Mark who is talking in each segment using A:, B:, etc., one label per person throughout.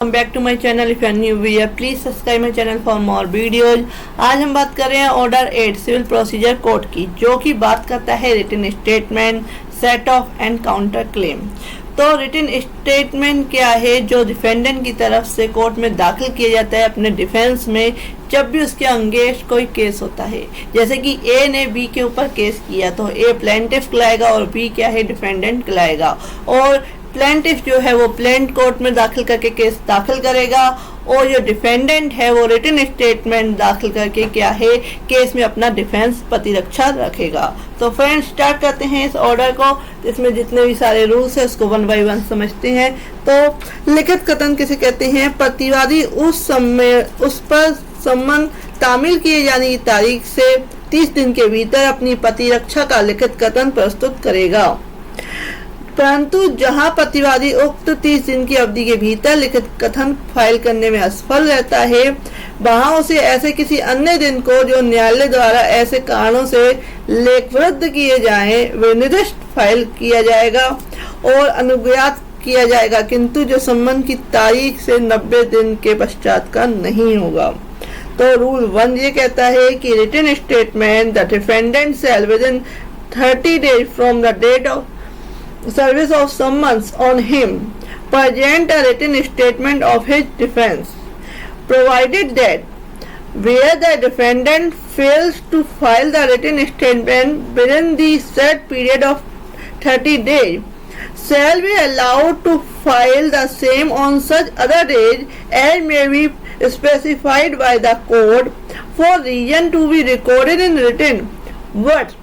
A: Welcome back to my channel. If you are new viewer please subscribe my channel for more videos. आज हम बात कर रहे हैं ऑर्डर 8 सिविल प्रोसीजर कोड की, जो कि बात करता है written statement, set off and counter claim. तो रिटन स्टेटमेंट क्या है? जो डिफेंडेंट की तरफ से कोर्ट में दाखिल किया जाता है अपने डिफेंस में, जब भी उसके अगेंस्ट कोई केस होता है। जैसे कि ए ने बी के ऊपर केस किया तो ए प्लेंटिफ कहलाएगा और बी क्या है? डिफेंडेंट कहलाएगा। और प्लेंटिफ जो है वो प्लेंट कोर्ट में दाखिल करके केस दाखिल करेगा और जो डिफेंडेंट है वो रिटन स्टेटमेंट दाखिल करके क्या है? केस में अपना डिफेंस प्रतिरक्षा रखेगा। तो फ्रेंड्स, स्टार्ट करते हैं इस ऑर्डर को। इसमें जितने भी सारे रूल्स है उसको वन बाय वन समझते हैं। तो लिखित कथन किसे कहते हैं? प्रतिवादी उस पर सम्मन तामील किए जाने की तारीख से 30 दिन के भीतर अपनी प्रतिरक्षा का लिखित कथन प्रस्तुत करेगा। परंतु जहां प्रतिवादी उक्त 30 दिन की अवधि के भीतर लिखित कथन फाइल करने में असफल रहता है, वहां उसे ऐसे किसी अन्य दिन को जो न्यायालय द्वारा ऐसे कारणों से लेखबद्ध किए जाएं वे निर्दिष्ट फाइल किया जाएगा और अनुज्ञात किया जाएगा, किंतु जो सम्मन की तारीख से 90 दिन के पश्चात का नहीं होगा। तो रूल 1 ये कहता है कि written statement the defendant shall within 30 days from the date of service of summons on him present a written statement of his defense, provided that where the defendant fails to file the written statement within the set period of 30 days shall be allowed to file the same on such other days as may be specified by the court for reason to be recorded in written words,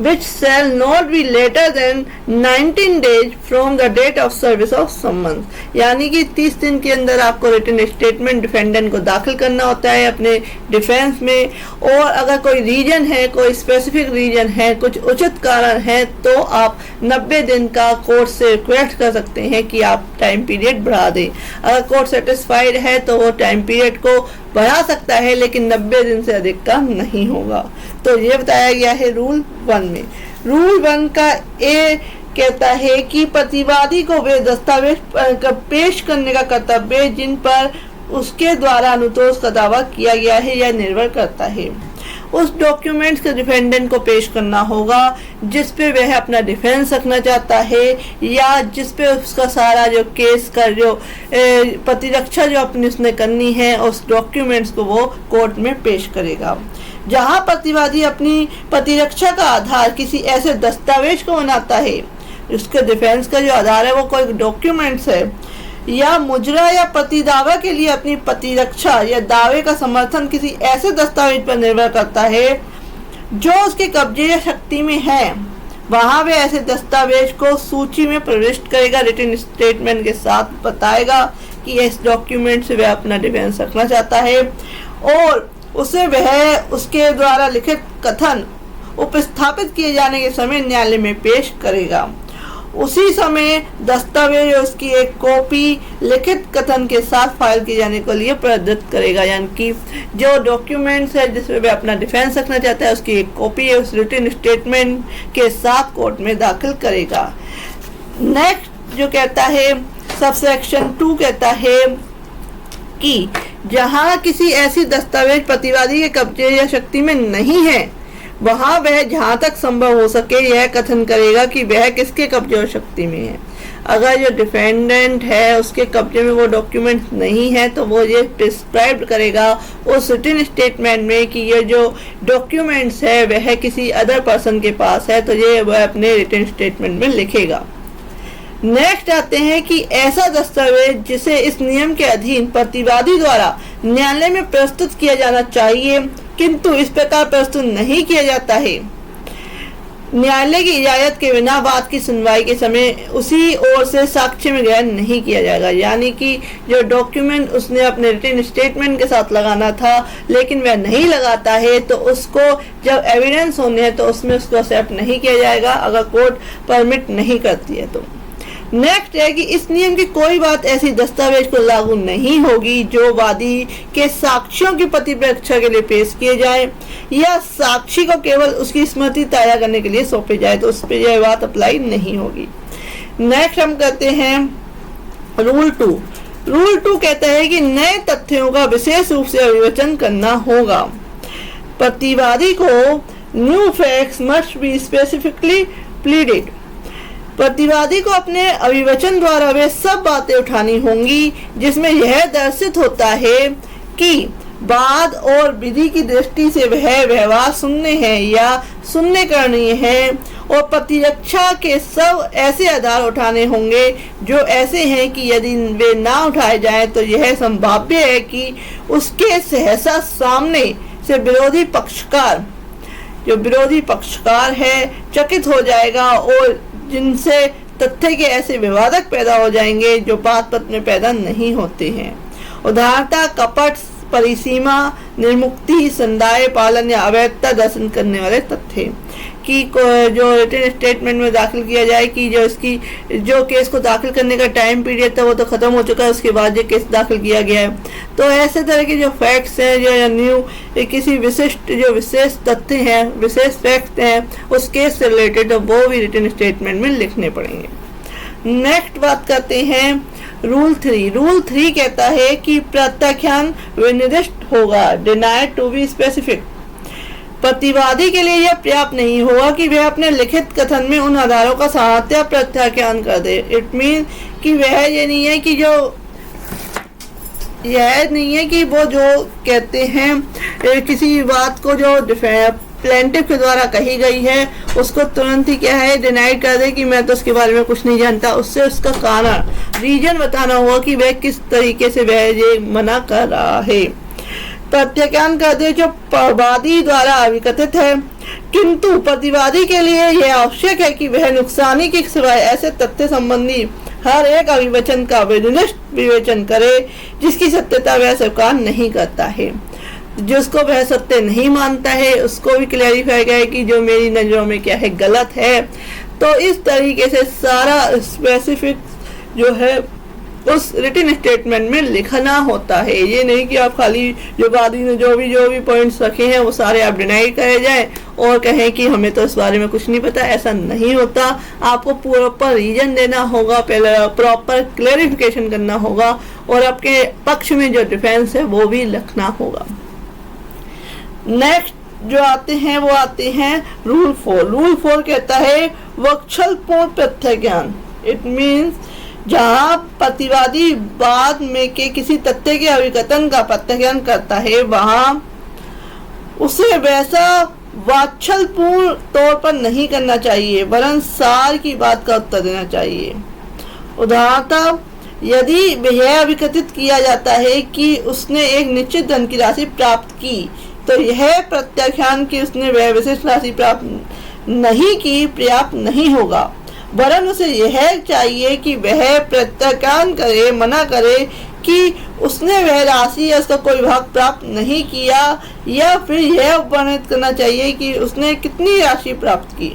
A: which shall not be later than 19 days from the date of service of summons। यानी कि 30 दिन के अंदर आपको written statement defendant को दाखिल करना होता है अपने डिफेंस में। और अगर कोई रीजन है, कोई स्पेसिफिक रीजन है, कुछ उचित कारण है, तो आप 90 दिन का कोर्ट से रिक्वेस्ट कर सकते हैं कि आप टाइम पीरियड बढ़ा दें। अगर कोर्ट सेटिस्फाइड है तो वो टाइम पीरियड को बढ़ा सकता है, लेकिन 90 दिन से अधिक का नहीं होगा। तो ये बताया गया है रूल 1 में। रूल 1 का ए कहता है कि प्रतिवादी को वे दस्तावेज पेश करने का कर्तव्य जिन पर उसके द्वारा अनुतोष का दावा किया गया है यह निर्भर करता है। उस डॉक्यूमेंट्स के डिफेंडेंट को पेश करना होगा जिस पे वह अपना डिफेंस रखना चाहता है, या जिस पे उसका सारा जो केस का जो प्रतिरक्षा जो अपनी उसने करनी है, उस डॉक्यूमेंट्स को वो कोर्ट में पेश करेगा। जहां प्रतिवादी अपनी प्रतिरक्षा का आधार किसी ऐसे दस्तावेज को बनाता है, उसके डिफेंस का जो आधार है वो कोई डॉक्यूमेंट्स है, या मुजरा या प्रतिदावा के लिए अपनी प्रतिरक्षा या दावे का समर्थन किसी ऐसे दस्तावेज पर निर्भर करता है जो उसके कब्जे या शक्ति में है, वहां वे ऐसे दस्तावेज को सूची में प्रविष्ट करेगा। रिटन स्टेटमेंट के साथ बताएगा कि इस डॉक्यूमेंट से वह अपना डिफेंस रखना चाहता है और उसे वह उसके द्वारा लिखित कथन उपस्थापित किए जाने के समय न्यायालय में पेश करेगा। उसी समय दस्तावेज उसकी एक कॉपी लिखित कथन के साथ फाइल किए जाने के लिए प्रदत्त करेगा। यानी कि जो डॉक्यूमेंट्स है जिसमें वह अपना डिफेंस रखना चाहता है उसकी एक कॉपी है उस रिटन स्टेटमेंट के साथ कोर्ट में दाखिल करेगा। नेक्स्ट जो कहता है सबसेक्शन 2 कहता है कि जहां किसी ऐसी दस्तावेज प्रतिवादी के कब्जे या शक्ति में नहीं है, वहां वह जहां तक संभव हो सके यह कथन करेगा कि वह किसके कब्जे और शक्ति में है। अगर जो डिफेंडेंट है उसके कब्जे में वो डॉक्यूमेंट नहीं है तो वो ये प्रिस्क्राइब करेगा उस रिटन स्टेटमेंट में कि ये जो डॉक्यूमेंट्स है वह किसी अदर पर्सन के पास है, तो ये वह अपने रिटन स्टेटमेंट में लिखेगा। नेक्स्ट आते हैं कि ऐसा दस्तावेज जिसे इस नियम के अधीन प्रतिवादी द्वारा न्यायालय में प्रस्तुत किया जाना चाहिए किंतु इस प्रकार प्रस्तुत नहीं किया जाता है, न्यायालय की इजाजत के बिना बात की सुनवाई के समय उसी ओर से साक्ष्य में ग्रहण नहीं किया जाएगा। यानी कि जो डॉक्यूमेंट उसने अपने रिटन स्टेटमेंट के साथ लगाना था लेकिन वह नहीं लगाता है, तो उसको जब एविडेंस होने हैं तो उसमें उसको एक्सेप्ट नहीं किया जाएगा अगर कोर्ट परमिट नहीं करती है तो। नेक्स्ट है कि इस नियम की कोई बात ऐसी दस्तावेज को लागू नहीं होगी जो वादी के साक्ष्यों की प्रतिरक्षा के लिए पेश किए जाए या साक्षी को केवल उसकी स्मृति ताजा करने के लिए सौंपे जाए, तो उस पर यह बात अप्लाई नहीं होगी। नेक्स्ट हम कहते हैं रूल 2 रूल 2 कहता है कि नए तथ्यों का विशेष रूप से अभिवचन करना होगा। प्रतिवादी को new facts must be specifically pleaded. प्रतिवादी को अपने अभिवचन द्वारा वे सब बातें उठानी होंगी जिसमें यह दर्शित होता है कि बाद और विधि की दृष्टि से वह व्यवहार सुनने हैं या सुनने करनी है, और प्रतिरक्षा के सब ऐसे आधार उठाने होंगे जो ऐसे हैं कि यदि वे ना उठाए जाएं तो यह संभाव्य है कि उसके सहसा सामने से विरोधी पक्षकार है चकित हो जाएगा और जिनसे तथ्य के ऐसे विवादक पैदा हो जाएंगे जो बात पत्र में पैदा नहीं होते हैं। उदाहरणतः कपट, परिसीमा, निर्मुक्ति, संदाय पालन या अवैधता दर्शन करने वाले तथ्य कि जो रिटन स्टेटमेंट में दाखिल किया जाए कि जो केस को दाखिल करने का टाइम पीरियड था वो तो खत्म हो चुका है, उसके बाद ये केस दाखिल किया गया है। तो ऐसे तरह के जो फैक्ट्स हैं जो न्यू किसी विशेष तथ्य हैं, विशेष फैक्ट्स हैं उस केस से रिलेटेड, तो वो भी रिटन स्टेटमेंट में लिखने पड़ेंगे। नेक्स्ट बात करते हैं रूल 3। रूल 3 कहता है कि प्रत्याख्यान विनिर्दिष्ट होगा, डिनाइड टू बी स्पेसिफिक। प्रतिवादी के लिए यह पर्याप्त नहीं होगा कि वह अपने लिखित कथन में उन आधारों का साहत्य प्रत्याख्यान कर दे। इट मीन कि वह ये नहीं है कि वो जो कहते हैं किसी बात को जो प्लेंटिफ के द्वारा कही गई है उसको तुरंत ही क्या है डिनाइड कर दे कि मैं तो उसके बारे में कुछ नहीं जानता। उससे उसका कारण रीजन बताना होगा कि वह किस तरीके से वह ये मना कर रहा है। प्रत्याख्यान कर दे जो प्रतिवादी द्वारा अभिकथित है, किंतु प्रतिवादी के लिए यह आवश्यक है कि वह नुकसानी के सिवाय ऐसे तथ्य संबंधी हर एक अभिवचन का विवेचन करे जिसकी सत्यता वह स्वीकार नहीं करता है। जिसको वह सत्य नहीं मानता है उसको भी क्लैरिफाई करे कि जो मेरी नजरों में क्या है गलत है। तो इस तरीके से सारा स्पेसिफिक जो है उस रिटन स्टेटमेंट में लिखना होता है। ये नहीं कि आप खाली जो वादी ने जो भी पॉइंट्स रखे हैं वो सारे आप डिनाई करे जाएं और कहें कि हमें तो इस बारे में कुछ नहीं पता। ऐसा नहीं होता, आपको प्रॉपर रीजन देना होगा, पहले प्रॉपर क्लैरिफिकेशन करना होगा और आपके पक्ष में जो डिफेंस है वो भी लिखना होगा। नेक्स्ट जो आते हैं रूल 4। रूल 4 कहता है वक्षलपूर्ण प्रत्याख्यान। इट मीन्स जहाँ प्रतिवादी बाद में के किसी तथ्य के अभिकथन का प्रत्याख्यान करता है वहां उसे वैसा वात्सल्यपूर्ण तौर पर नहीं करना चाहिए वरन सार की बात का उत्तर देना चाहिए। उदाहरणतः यदि यह अभिकथित किया जाता है कि उसने एक निश्चित धन की राशि प्राप्त की तो यह प्रत्याख्यान कि उसने वह विशिष्ट राशि प्राप्त नहीं की पर्याप्त नहीं होगा, वरन उसे यह चाहिए कि वह प्रत्याख्यान करे, मना करे कि उसने वह राशि या उसका कोई भाग प्राप्त नहीं किया, या फिर यह वर्णित करना चाहिए कि उसने कितनी राशि प्राप्त की।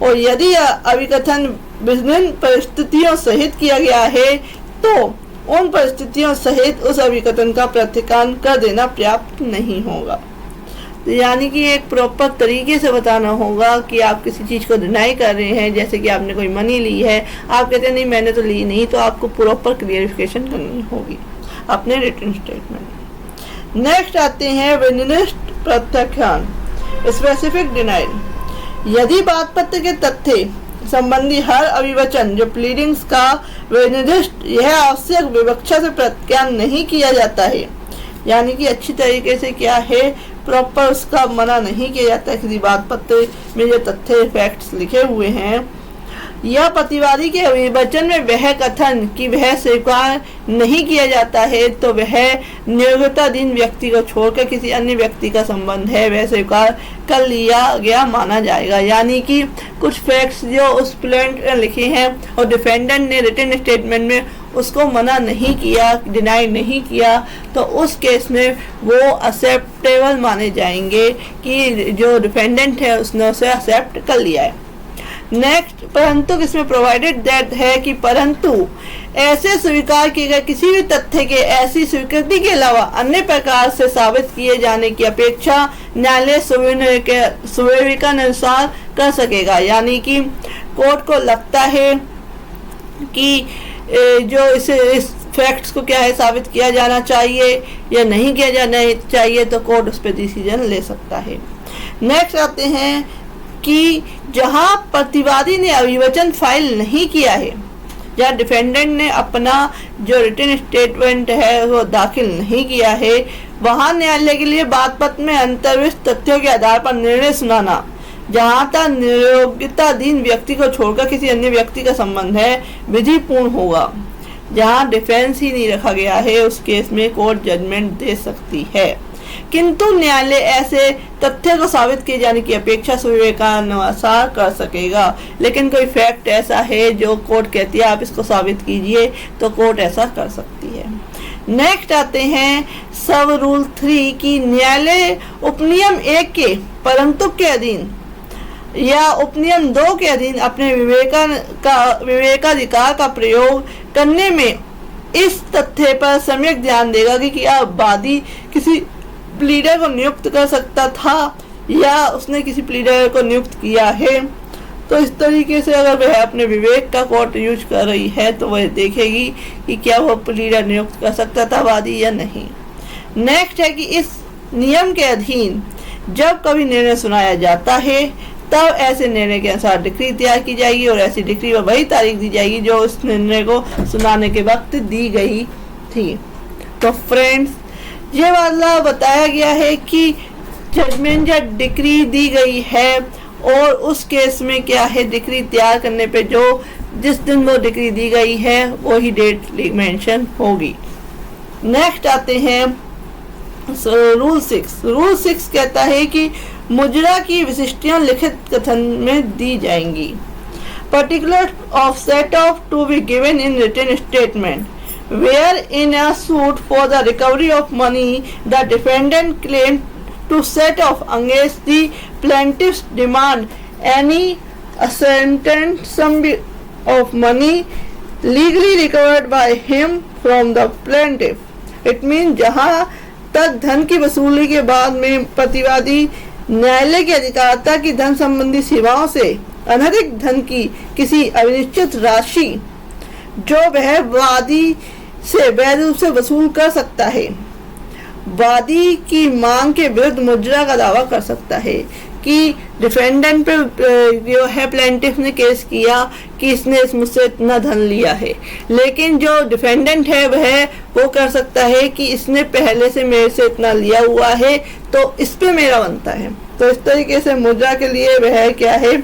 A: और यदि अभिकथन विभिन्न परिस्थितियों सहित किया गया है तो उन परिस्थितियों सहित उस अभिकथन का प्रत्याख्यान कर देना पर्याप्त नहीं होगा। यानी कि एक प्रॉपर तरीके से बताना होगा कि आप किसी चीज़ को डिनाई कर रहे हैं, जैसे कि आपने कोई मनी ली है, आप कहते हैं नहीं मैंने तो ली नहीं, तो आपको प्रॉपर क्लियरिफिकेशन करनी होगी अपने रिटन स्टेटमेंट। नेक्स्ट आते हैं विनिर्दिष्ट प्रत्याख्यान, स्पेसिफिक डिनाइल। यदि बात पत्र के तथ्य संबंधी हर अभिवचन जो प्लीडिंग्स का विनिर्दिष्ट यह आवश्यक विवक्षा से प्रत्याख्यान नहीं किया जाता है, यानी कि अच्छी तरीके से क्या है प्रॉपर उसका मना नहीं किया जाता है किसी बात पत्र में जो तथ्य फैक्ट्स लिखे हुए हैं, या प्रतिवादी के अभिवचन में वह कथन कि वह स्वीकार नहीं किया जाता है तो वह नियोक्ताधीन व्यक्ति को छोड़कर किसी अन्य व्यक्ति का संबंध है वह स्वीकार कर लिया गया माना जाएगा। यानी कि कुछ फैक्ट्स जो उस प्लेंट लिखे हैं और डिफेंडेंट ने रिटन स्टेटमेंट में उसको मना नहीं किया, डिनाई नहीं किया, तो उस केस में वो एक्सेप्टेबल माने जाएंगे कि जो डिफेंडेंट है उसने उसे एक्सेप्ट कर लिया है। नेक्स्ट परंतु इसमें प्रोवाइडेड दैट है कि परंतु ऐसे स्वीकार किए गए किसी भी तथ्य के ऐसी स्वीकृति के अलावा अन्य प्रकार से साबित किए जाने की अपेक्षा न्यायालय सुविवेकानुसार कर सकेगा। यानी कि कोर्ट को लगता है कि जो इस फैक्ट्स को क्या है साबित किया जाना चाहिए या नहीं किया जाना चाहिए, तो कोर्ट उस पर डिसीजन ले सकता है। नेक्स्ट आते हैं कि जहां प्रतिवादी ने अभिवचन फाइल नहीं किया है, जहाँ डिफेंडेंट ने अपना जो रिटन स्टेटमेंट है वो दाखिल नहीं किया है, वहां न्यायालय के लिए बात पत्र में अंतर्विष्ट तथ्यों के आधार पर निर्णय सुनाना, जहां तक नियोक्ताधीन व्यक्ति को छोड़कर किसी अन्य व्यक्ति का संबंध है, विधिपूर्ण होगा। जहां डिफेंस ही नहीं रखा गया है उस केस में कोर्ट जजमेंट दे सकती है, किंतु न्यायालय ऐसे तथ्य को साबित किए जाने की अपेक्षा विवेकानुसार कर सकेगा। लेकिन कोई फैक्ट ऐसा है जो कोर्ट कहती है आप इसको साबित कीजिए, तो कोर्ट ऐसा कर सकती है। नेक्स्ट आते हैं सब रूल 3 की न्यायालय उपनियम 1 के परंतु के अधीन या उपनियम 2 के अधीन अपने विवेकाधिकार का प्रयोग करने में इस तथ्य पर सम्यक ध्यान देगा कि क्या वादी किसी प्लीडर को नियुक्त कर सकता था या उसने किसी प्लीडर को नियुक्त किया है। तो इस तरीके से अगर वह अपने विवेक का कोर्ट यूज कर रही है तो वह देखेगी कि क्या वो प्लीडर नियुक्त कर सकता था वादी या नहीं। नेक्स्ट है कि इस नियम के अधीन जब कभी निर्णय सुनाया जाता है तब ऐसे निर्णय के अनुसार डिक्री तैयार की जाएगी और ऐसी डिक्री पर वही तारीख दी जाएगी जो उस निर्णय को सुनाने के वक्त दी गई थी। तो फ्रेंड्स, ये वाला बताया गया है कि जजमेंट या डिक्री दी गई है और उस केस में क्या है डिक्री तैयार करने पे जो जिस दिन वो डिक्री दी गई है वही डेट मेंशन होगी। नेक्स्ट आते हैं रूल 6। रूल 6 कहता है कि मुजरा की विशिष्टियां लिखित कथन में दी जाएंगी। Particular of set off to be given in written statement where in a suit for the recovery of money the defendant claimed to set off against the plaintiff's demand any certain sum of money legally recovered by him from the plaintiff. It means जहाँ तक धन की वसूली के बाद में प्रतिवादी न्यायालय की अधिकारिता की धन संबंधी सेवाओं से अनधिक धन की किसी अनिश्चित राशि जो वह वादी से वैध रूप से वसूल कर सकता है, वादी की मांग के विरुद्ध मुजरा का दावा कर सकता है कि डिफेंडेंट पे जो है प्लेंटिफ ने केस किया कि इसने मुझसे इतना धन लिया है, लेकिन जो डिफेंडेंट है वह वो कर सकता है कि इसने पहले से मेरे से इतना लिया हुआ है तो इस पे मेरा बनता है। तो इस तरीके से मुजरा के लिए वह क्या है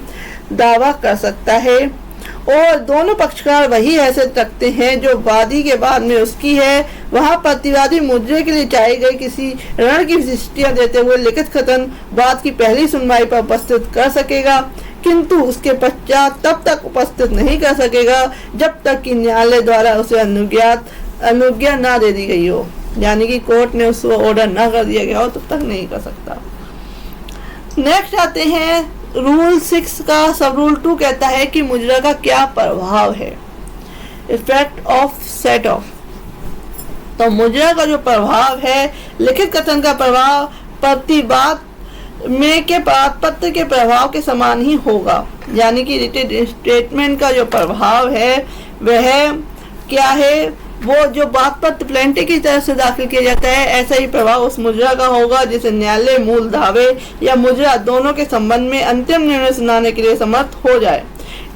A: दावा कर सकता है और दोनों पक्षकार वही हैसियत रखते हैं जो वादी के बाद में उसकी है। वहां प्रतिवादी मुजरे के लिए चाहे गए किसी ऋण की विशिष्टियां देते हुए लिखित कथन बात की पहली सुनवाई पर उपस्थित कर सकेगा, किंतु उसके पश्चात तब तक उपस्थित नहीं कर सकेगा जब तक कि न्यायालय द्वारा उसे अनुज्ञा ना दे दी गई हो, यानी कि कोर्ट ने उसको ऑर्डर ना कर दिया गया हो तब तक नहीं कर सकता। नेक्स्ट आते हैं रूल 6 का सब रूल 2 कहता है कि मुजरा का क्या प्रभाव है, इफेक्ट ऑफ सेट ऑफ। तो मुजरा का जो प्रभाव है, लिखित कथन का प्रभाव प्रतिवाद में के पत्र के प्रभाव के समान ही होगा, यानी कि रिटन स्टेटमेंट का जो प्रभाव है वह क्या है, वो जो बात पत्र प्लेंटिफ की तरफ से दाखिल किया जाता है ऐसा ही प्रभाव उस मुजरा का होगा जिसे न्यायालय मूल दावे या मुजरा दोनों के संबंध में अंतिम निर्णय सुनाने के लिए समर्थ हो जाए,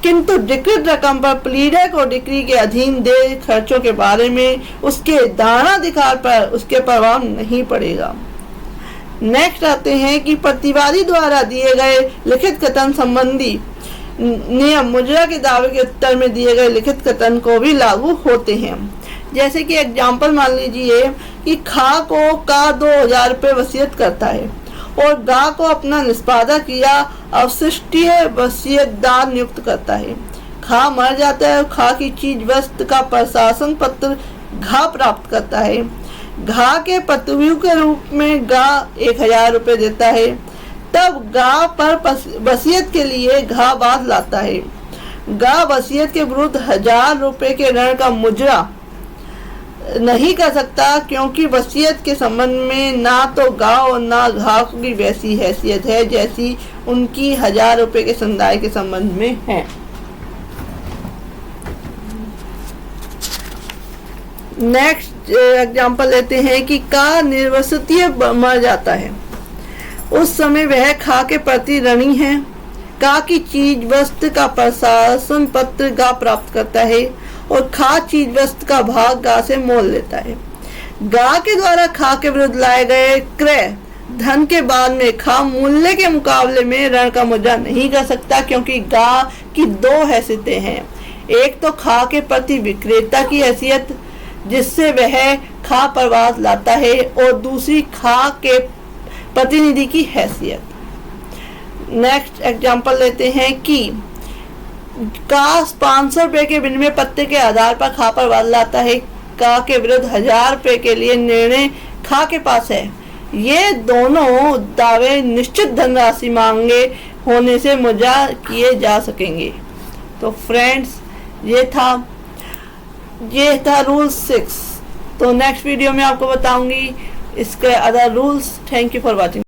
A: किंतु डिक्रीड रकम पर प्लीडर को डिक्री के अधीन दे खर्चों के बारे में उसके धारणाधिकार पर उसके प्रभाव नहीं पड़ेगा। नेक्स्ट आते हैं कि प्रतिवादी द्वारा दिए गए लिखित कथन संबंधी नियम मुजरा के दावे के उत्तर में दिए गए लिखित कथन को भी लागू होते हैं। जैसे कि एग्जाम्पल मान लीजिए कि खा को का 2000 रुपये वसीयत करता है और गा को अपना निष्पादक या अवशिष्टीय वसीयतदार नियुक्त करता है। खा मर जाता है और खा की चीज वस्तु का प्रशासन पत्र घा प्राप्त करता है। घा के पतव्यू के रूप में गा 1000 रुपये देता है, तब गा पर वसीयत के लिए घा बात लाता है। गा वसीयत के विरुद्ध 1000 रुपये के ऋण का मुजरा नहीं कर सकता क्योंकि वसीयत के संबंध में ना तो गा और ना घा की वैसी हैसियत है जैसी उनकी 1000 रुपये के संदाय के संबंध में है। नेक्स्ट एग्जांपल लेते हैं कि का निर्वसतीय मर जाता है, उस समय वह खा के प्रति ऋणी है। का की चीज वस्तु का प्रशासन पत्र गा प्राप्त करता है और खा चीज वस्तु का भाग गा से मोल लेता है। गा के द्वारा खा के विरुद्ध लाए गए क्रय धन के बाद में खा मूल्य के मुकाबले में ऋण का मुद्रा नहीं कर सकता, क्योंकि गा की दो हैसियतें हैं। एक तो खा के प्रति विक्रेता की हैसियत जिससे वह खा परवाज लाता है, और दूसरी खा के प्रतिनिधि की हैसियत। नेक्स्ट एग्जांपल लेते हैं कि का 500 रुपए के विनिमय पत्ते के आधार पर खा परवाज लाता है। का के विरुद्ध 1000 रुपए के लिए निर्णय खा के पास है। ये दोनों दावे निश्चित धनराशि मांगे होने से मुद्रा किए जा सकेंगे। तो फ्रेंड्स, ये था रूल 6। तो नेक्स्ट वीडियो में आपको बताऊंगी इसके other rules. Thank you for watching.